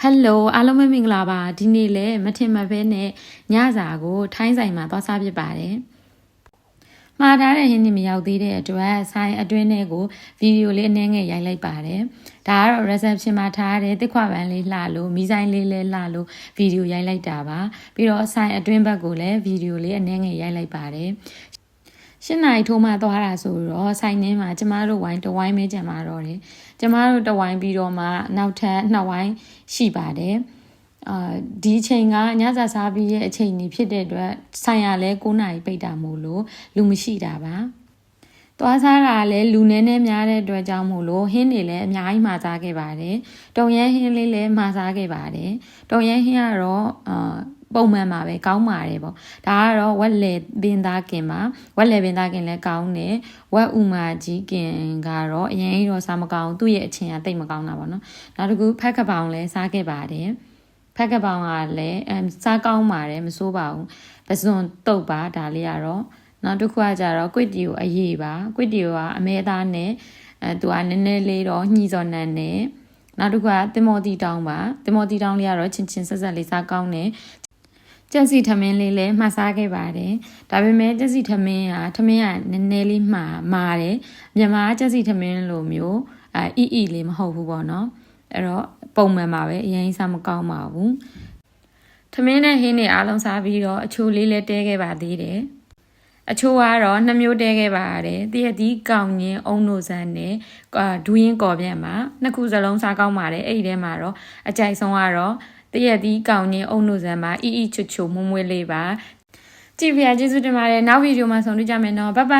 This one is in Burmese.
Hello အားလုံးပဲမင်္ဂလာပါဒီနေ့လဲမထင်မှတ်ဘဲနဲ့ညစာကိုထိုင်းဆိုင်မှာသွားစားဖြစ်ပါတယ်မှားထားတဲ့ဟင်းတွေမရောက်သေးတဲ့အတွက်ဆိုင်အတွင်းထဲကိုဗီဒီယိုလေးအနည်းငယ်ရိုက်လိုက်ပါတယ်ဒါကတော့ reception မှာထားတဲ့တစ်ခွပန်းလေးလှလို့မီးဆိုင်လေးလဲလှလို့ဗီဒီယိုရိုက်လိုက်တာပါပြီးတော့ဆိုင်အတွင်းဘက်ကိုလည်းဗီဒီယိုလေးအနည်းငယ်ရိုက်လိုက်ပါတယ်8 နာရီထိုးမှသွားတာဆိုတော့ဆိုင်ထဲမှာကျမတို့ဝိုင်းတစ်ဝိုင်းပဲကြံมาတော့တယ်ကျမတို့တစ်ဝိုင်းပြီးတော့မှနောက်ထပ်2ဝိုင်းရှိပါတယ်ဒီအချိန်ကညစာစားပြီးရဲ့အချိန်ကြီးဖြစ်တဲ့အတွက်ဆိုင်ရလဲ9 နာရီပိတ်တာမို့လို့လူမရှိတာပါသွားစားတာလည်းလူနည်းနည်းများတဲ့အတွက်ကြောင့်မို့လို့ဟင်းတွေလည်းအများကြီးမှာစားခဲ့ပါတယ်တုံရဲဟင်းလေးလည်းမှာစားခဲ့ပါတယ်တုံရဲဟင်းကတော့ပုံမှန်ပါပဲကောင်းပါတယ်ပေါ့ဒါကတော့ဝက်လေပင်သားကင်ပါဝက်လေပင်သားကင်လည်းကောင်းတယ်ဝက်ဥမာကြီးကင်ကတော့အရင်တော့စားမကောင်းသူ့ရဲ့အချင်းကတိတ်မကောင်းတာပေါ့နော်နောက်တစ်ခုဖက်ကပောင်လည်းစားခဲ့ပါတယ်ဖက်ကပောင်ကလည်းစားကောင်းပါတယ်မဆိုးပါဘူးပစွန်တုတ်ပါဒါလေးကတော့နောက်တစ်ခုကကြတော့ကွစ်တီကိုအရေးပါကွစ်တီကိုကအမဲသားနဲ့သူကနည်းနည်းလေးတော့ညှိစော်နန်းနဲ့နောက်တစ်ခုကတင်မော်တီတောင်းပါတင်မော်တီတောင်းလေးကတော့ချင်းချင်းဆက်ဆက်လေးစားကောင်းတယ်ကျက်စီထမင်းလေးလည်းမှားစားခဲ့ပါတယ်ဒါပေမဲ့ကျက်စီထမင်းကနည်းနည်းလေးမာတယ်မြန်မာကျက်စီထမင်းလိုမျိုးအီလေးမဟုတ်ဘူးပေါ့နော်အဲ့တော့ပုံမှန်ပါပဲအရင်စားမကောင်းပါဘူးထမင်းနဲ့ဟင်းတွေအားလုံးစားပြီးတော့အချိုလေးလည်းတဲခဲ့ပါသေးတယ်အချိုကတော့2မျိုးတဲခဲ့ပါရတယ်တရက်ဒီကောင်းရင်အုံနိုဆန်းနဲ့ဒူးရင်ကော်ပြန်မှာနှစ်ခုစလုံးစားကောင်းပါတယ်အဲ့ဒီထဲမှာတော့အကြိုက်ဆုံးကတော့တရက်ဒီကောင်းရင်အုံနိုဆန်းမှာချွတ်ချွတ်မွမွေးလေးပါကြည့်ပြကျေးဇူးတင်ပါတယ်နောက်ဗီဒီယိုမှာဆုံတွေ့ကြမယ်နော်ဘိုင်ဘိုင်